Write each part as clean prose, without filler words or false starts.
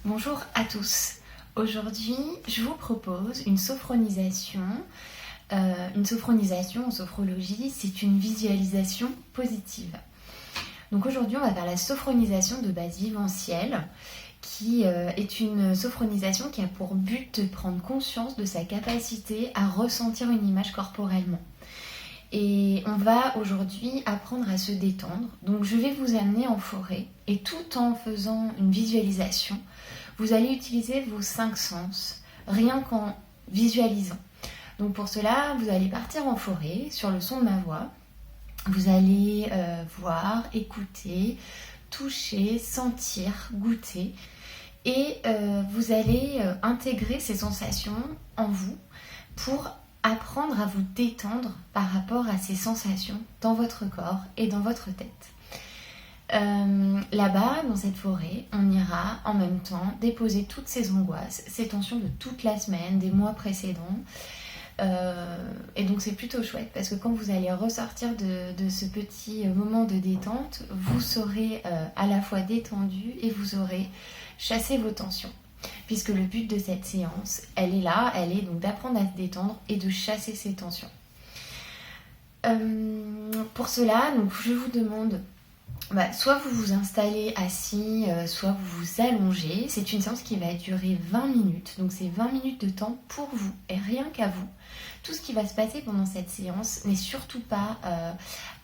Bonjour à tous. Aujourd'hui, je vous propose une sophronisation. Une sophronisation en sophrologie, c'est une visualisation positive. Donc aujourd'hui, on va faire la sophronisation de base vivencielle, qui est une sophronisation qui a pour but de prendre conscience de sa capacité à ressentir une image corporellement. Et on va aujourd'hui apprendre à se détendre. Donc je vais vous amener en forêt et tout en faisant une visualisation, vous allez utiliser vos 5 sens, rien qu'en visualisant. Donc pour cela, vous allez partir en forêt sur le son de ma voix. Vous allez voir, écouter, toucher, sentir, goûter. Et vous allez intégrer ces sensations en vous pour apprendre à vous détendre par rapport à ces sensations dans votre corps et dans votre tête. Là-bas, dans cette forêt, on ira en même temps déposer toutes ces angoisses, ces tensions de toute la semaine, des mois précédents. Et donc c'est plutôt chouette parce que quand vous allez ressortir de ce petit moment de détente, vous serez à la fois détendu et vous aurez chassé vos tensions. Puisque le but de cette séance, elle est là, elle est donc d'apprendre à se détendre et de chasser ces tensions. Pour cela, donc, je vous demande soit vous vous installez assis, soit vous vous allongez. C'est une séance qui va durer 20 minutes. Donc c'est 20 minutes de temps pour vous et rien qu'à vous. Tout ce qui va se passer pendant cette séance n'est surtout pas...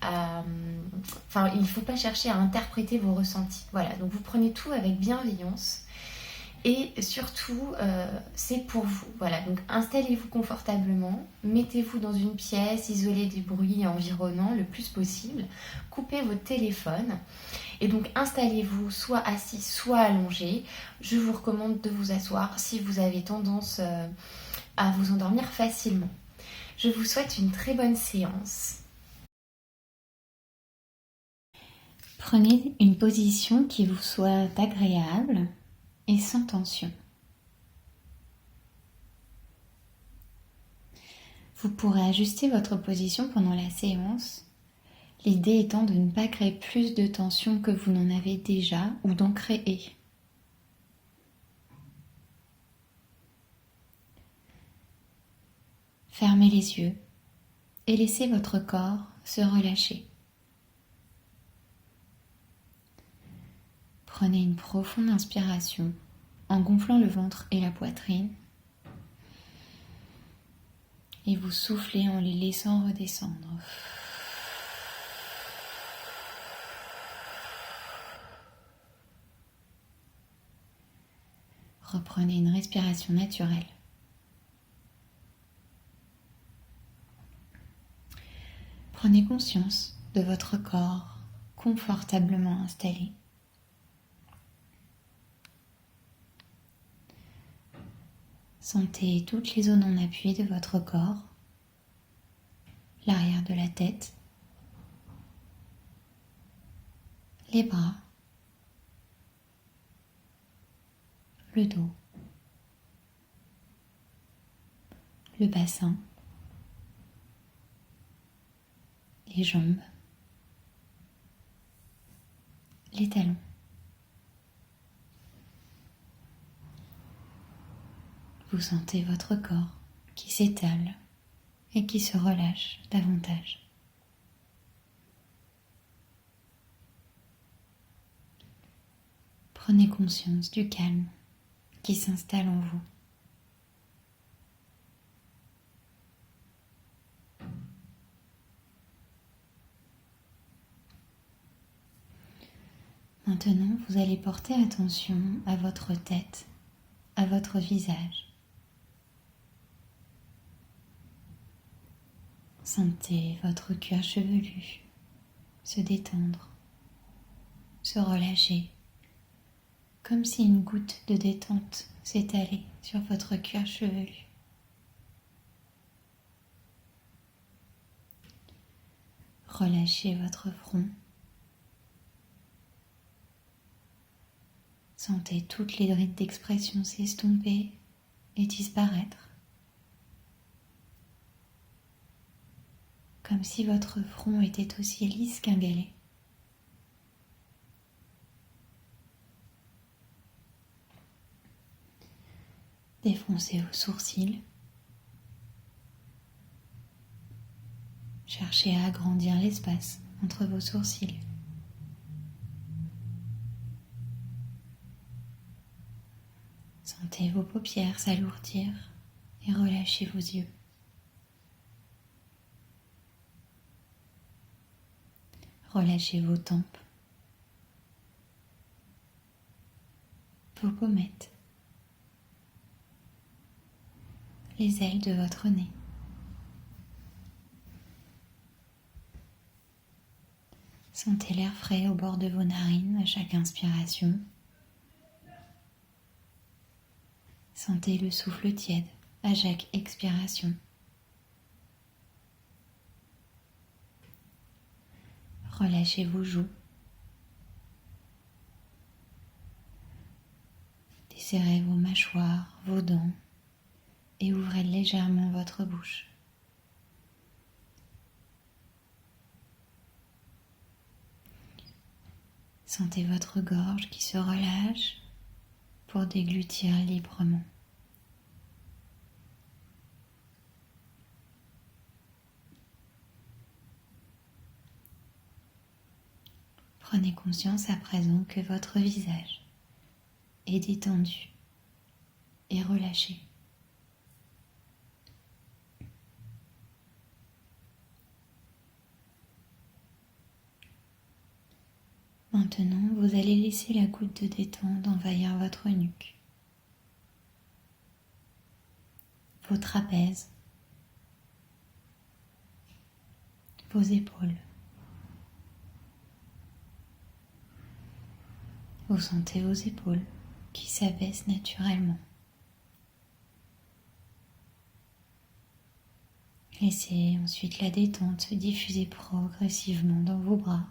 il ne faut pas chercher à interpréter vos ressentis. Voilà, donc vous prenez tout avec bienveillance. Et surtout, c'est pour vous. Voilà, donc installez-vous confortablement, mettez-vous dans une pièce isolée des bruits environnants le plus possible, coupez votre téléphone et donc installez-vous soit assis, soit allongé. Je vous recommande de vous asseoir si vous avez tendance à vous endormir facilement. Je vous souhaite une très bonne séance. Prenez une position qui vous soit agréable et sans tension. Vous pourrez ajuster votre position pendant la séance, l'idée étant de ne pas créer plus de tension que vous n'en avez déjà ou d'en créer. Fermez les yeux et laissez votre corps se relâcher. Prenez une profonde inspiration en gonflant le ventre et la poitrine et vous soufflez en les laissant redescendre. Reprenez une respiration naturelle. Prenez conscience de votre corps confortablement installé. Sentez toutes les zones en appui de votre corps, l'arrière de la tête, les bras, le dos, le bassin, les jambes, les talons. Vous sentez votre corps qui s'étale et qui se relâche davantage. Prenez conscience du calme qui s'installe en vous. Maintenant, vous allez porter attention à votre tête, à votre visage. Sentez votre cuir chevelu se détendre, se relâcher, comme si une goutte de détente s'étalait sur votre cuir chevelu. Relâchez votre front. Sentez toutes les rides d'expression s'estomper et disparaître. Comme si votre front était aussi lisse qu'un galet. Défoncez vos sourcils. Cherchez à agrandir l'espace entre vos sourcils. Sentez vos paupières s'alourdir et relâchez vos yeux. Relâchez vos tempes, vos pommettes, les ailes de votre nez. Sentez l'air frais au bord de vos narines à chaque inspiration. Sentez le souffle tiède à chaque expiration. Relâchez vos joues. Desserrez vos mâchoires, vos dents et ouvrez légèrement votre bouche. Sentez votre gorge qui se relâche pour déglutir librement. Prenez conscience à présent que votre visage est détendu et relâché. Maintenant, vous allez laisser la goutte de détente envahir votre nuque, vos trapèzes, vos épaules. Vous sentez vos épaules qui s'abaissent naturellement. Laissez ensuite la détente se diffuser progressivement dans vos bras,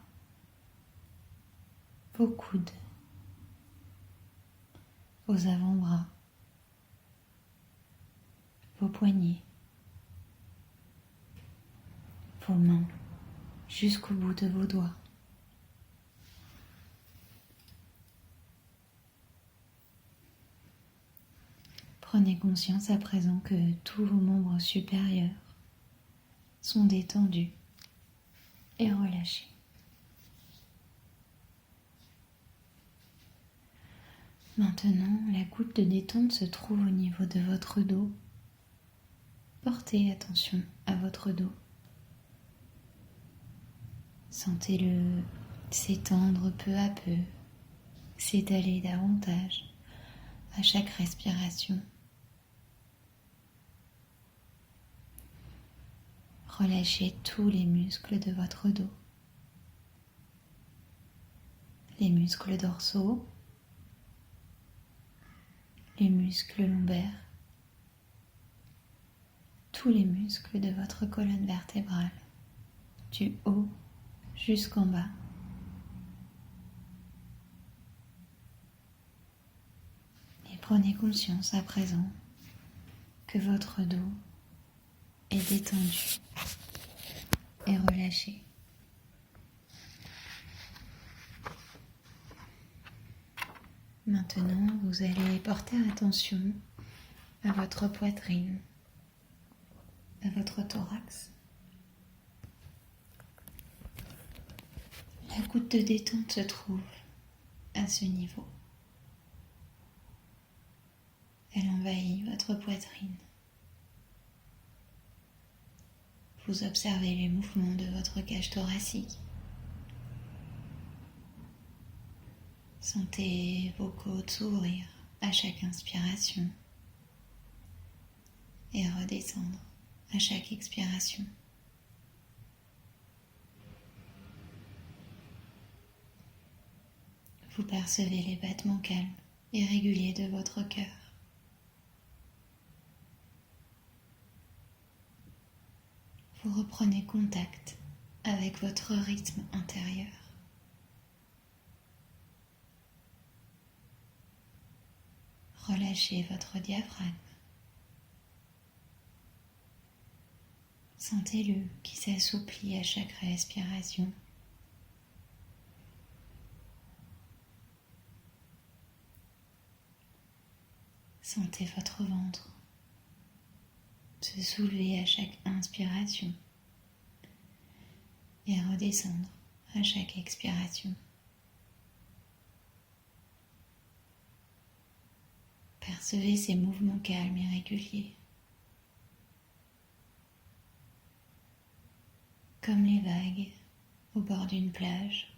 vos coudes, vos avant-bras, vos poignets, vos mains jusqu'au bout de vos doigts. Prenez conscience à présent que tous vos membres supérieurs sont détendus et relâchés. Maintenant, la goutte de détente se trouve au niveau de votre dos. Portez attention à votre dos. Sentez-le s'étendre peu à peu, s'étaler davantage à chaque respiration. Relâchez tous les muscles de votre dos. Les muscles dorsaux, les muscles lombaires, tous les muscles de votre colonne vertébrale, du haut jusqu'en bas. Et prenez conscience à présent que votre dos est détendu et relâché. Maintenant, vous allez porter attention à votre poitrine, à votre thorax. La goutte de détente se trouve à ce niveau. Elle envahit votre poitrine. Vous observez les mouvements de votre cage thoracique. Sentez vos côtes s'ouvrir à chaque inspiration et redescendre à chaque expiration. Vous percevez les battements calmes et réguliers de votre cœur. Vous reprenez contact avec votre rythme intérieur. Relâchez votre diaphragme. Sentez-le qui s'assouplit à chaque respiration. Sentez votre ventre se soulever à chaque inspiration et redescendre à chaque expiration. Percevez ces mouvements calmes et réguliers, comme les vagues au bord d'une plage.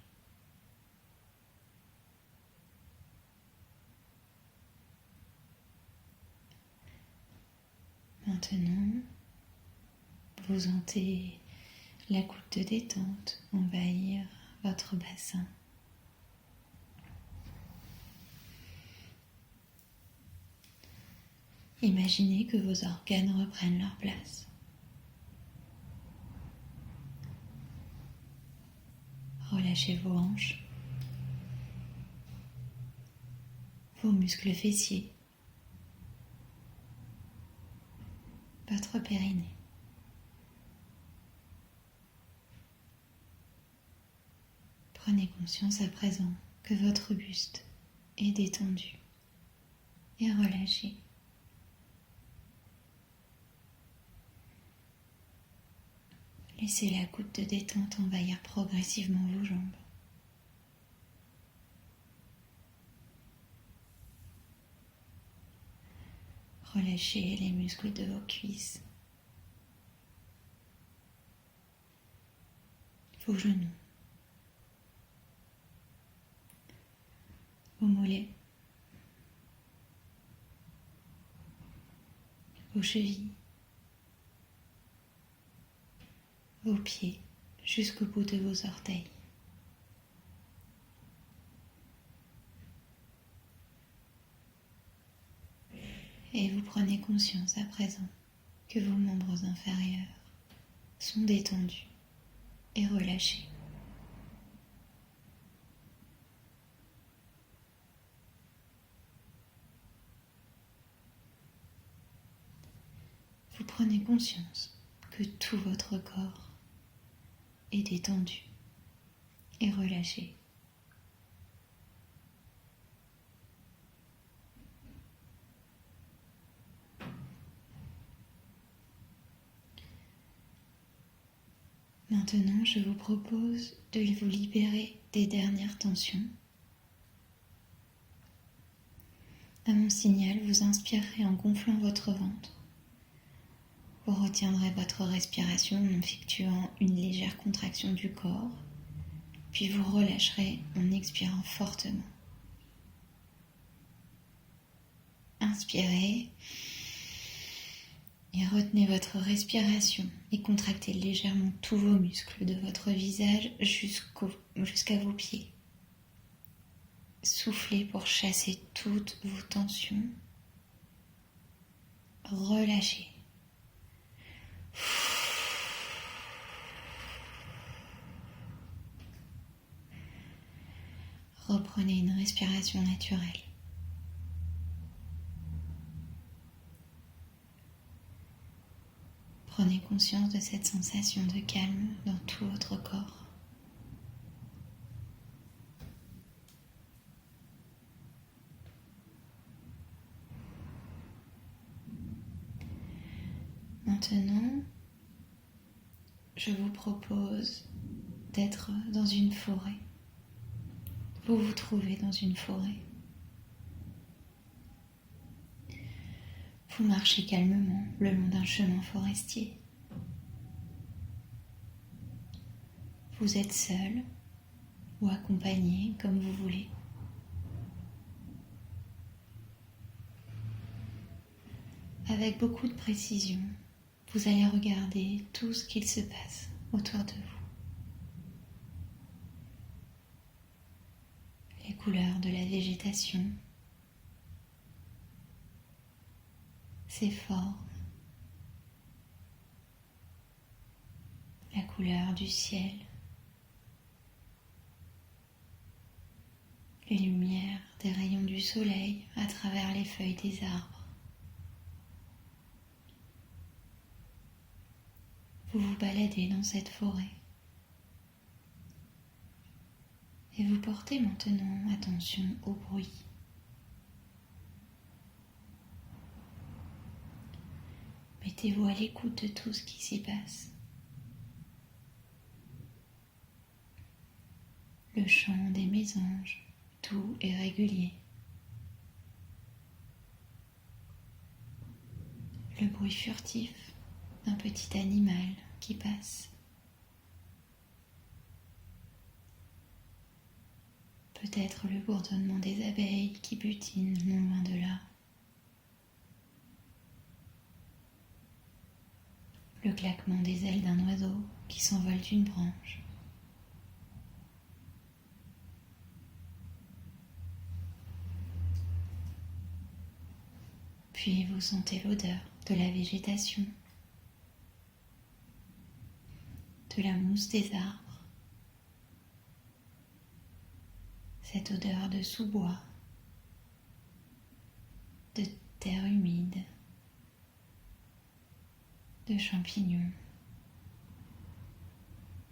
Maintenant, vous sentez la goutte de détente envahir votre bassin. Imaginez que vos organes reprennent leur place. Relâchez vos hanches, vos muscles fessiers, votre périnée. Prenez conscience à présent que votre buste est détendu et relâché. Laissez la goutte de détente envahir progressivement vos jambes. Relâchez les muscles de vos cuisses, vos genoux, vos mollets, vos chevilles, vos pieds jusqu'au bout de vos orteils. Et vous prenez conscience à présent que vos membres inférieurs sont détendus et relâchés. Vous prenez conscience que tout votre corps est détendu et relâché. Maintenant, je vous propose de vous libérer des dernières tensions. À mon signal, vous inspirerez en gonflant votre ventre. Vous retiendrez votre respiration en effectuant une légère contraction du corps, puis vous relâcherez en expirant fortement. Inspirez et retenez votre respiration et contractez légèrement tous vos muscles de votre visage jusqu'à vos pieds. Soufflez pour chasser toutes vos tensions. Relâchez. Reprenez une respiration naturelle. Prenez conscience de cette sensation de calme dans tout votre corps. Maintenant, je vous propose d'être dans une forêt. Vous vous trouvez dans une forêt. Vous marchez calmement le long d'un chemin forestier. Vous êtes seul ou accompagné comme vous voulez. Avec beaucoup de précision, vous allez regarder tout ce qu'il se passe autour de vous. Les couleurs de la végétation, ses formes, la couleur du ciel, les lumières des rayons du soleil à travers les feuilles des arbres. Vous vous baladez dans cette forêt et vous portez maintenant attention au bruit. Mettez-vous à l'écoute de tout ce qui s'y passe. Le chant des mésanges, doux et régulier. Le bruit furtif d'un petit animal qui passe. Peut-être le bourdonnement des abeilles qui butinent non loin de là. Le claquement des ailes d'un oiseau qui s'envole d'une branche. Puis vous sentez l'odeur de la végétation, de la mousse des arbres, cette odeur de sous-bois, de terre humide, de champignons,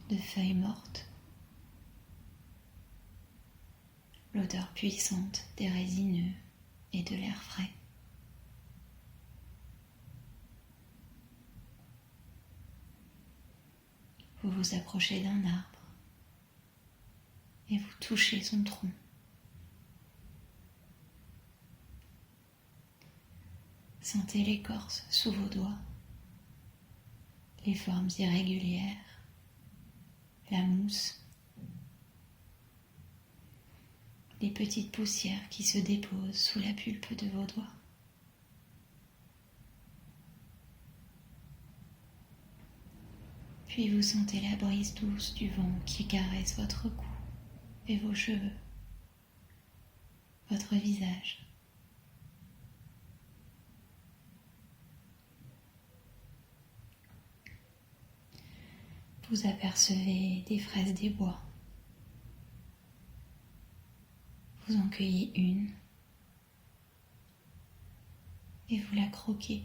de feuilles mortes, l'odeur puissante des résineux et de l'air frais. Vous vous approchez d'un arbre et vous touchez son tronc. Sentez l'écorce sous vos doigts, les formes irrégulières, la mousse, les petites poussières qui se déposent sous la pulpe de vos doigts. Puis vous sentez la brise douce du vent qui caresse votre cou et vos cheveux, votre visage. Vous apercevez des fraises des bois. Vous en cueillez une et vous la croquez.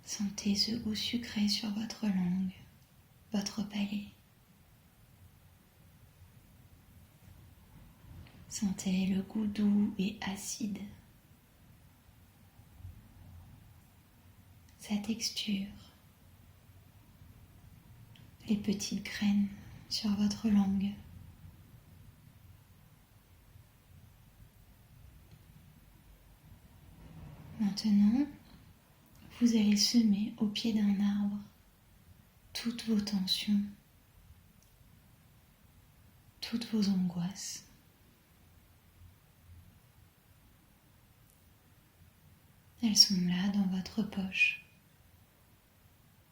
Sentez ce goût sucré sur votre langue, votre palais. Sentez le goût doux et acide, sa texture, les petites graines sur votre langue. Maintenant, vous allez semer au pied d'un arbre toutes vos tensions, toutes vos angoisses. Elles sont là dans votre poche,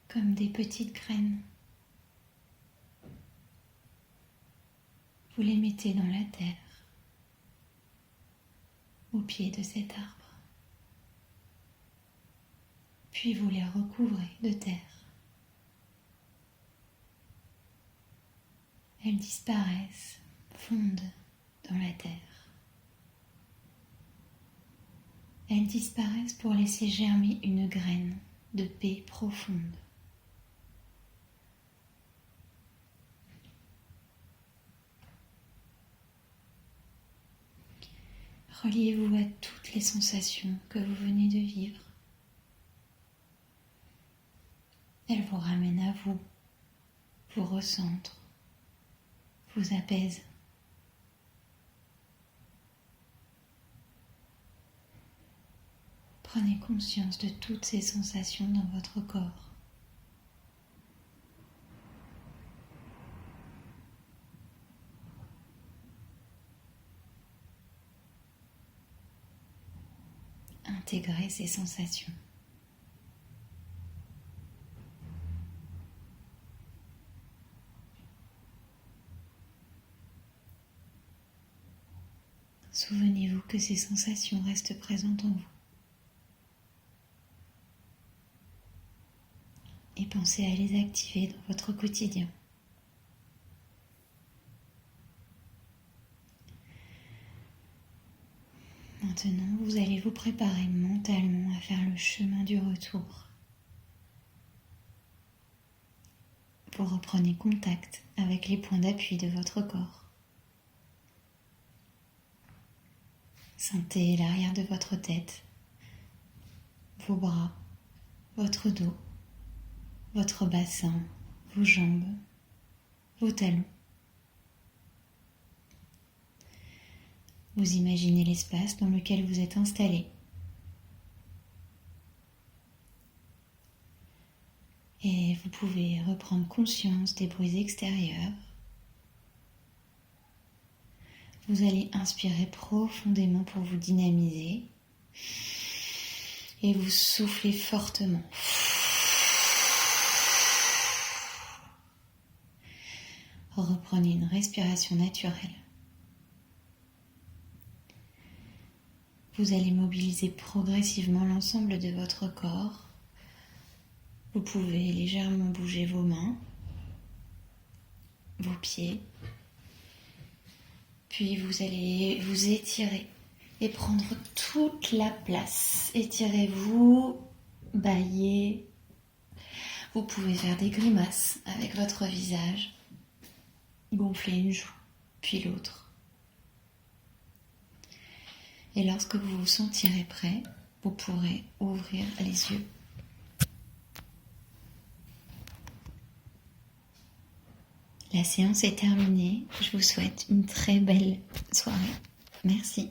comme des petites graines. Vous les mettez dans la terre, au pied de cet arbre. Puis vous les recouvrez de terre. Elles disparaissent, fondent dans la terre. Elles disparaissent pour laisser germer une graine de paix profonde. Reliez-vous à toutes les sensations que vous venez de vivre. Elles vous ramènent à vous, vous recentrent, vous apaisent. Prenez conscience de toutes ces sensations dans votre corps. Intégrez ces sensations. Souvenez-vous que ces sensations restent présentes en vous. Et pensez à les activer dans votre quotidien. Maintenant, vous allez vous préparer mentalement à faire le chemin du retour. Vous reprenez contact avec les points d'appui de votre corps. Sentez l'arrière de votre tête vos bras, votre dos, votre bassin, vos jambes, vos talons. Vous imaginez l'espace dans lequel vous êtes installé. Et vous pouvez reprendre conscience des bruits extérieurs. Vous allez inspirer profondément pour vous dynamiser et vous soufflez fortement. Reprenez une respiration naturelle. Vous allez mobiliser progressivement l'ensemble de votre corps. Vous pouvez légèrement bouger vos mains, vos pieds. Puis vous allez vous étirer et prendre toute la place. Étirez-vous, bâillez. Vous pouvez faire des grimaces avec votre visage. Gonfler une joue, puis l'autre. Et lorsque vous vous sentirez prêt, vous pourrez ouvrir les yeux. La séance est terminée. Je vous souhaite une très belle soirée. Merci.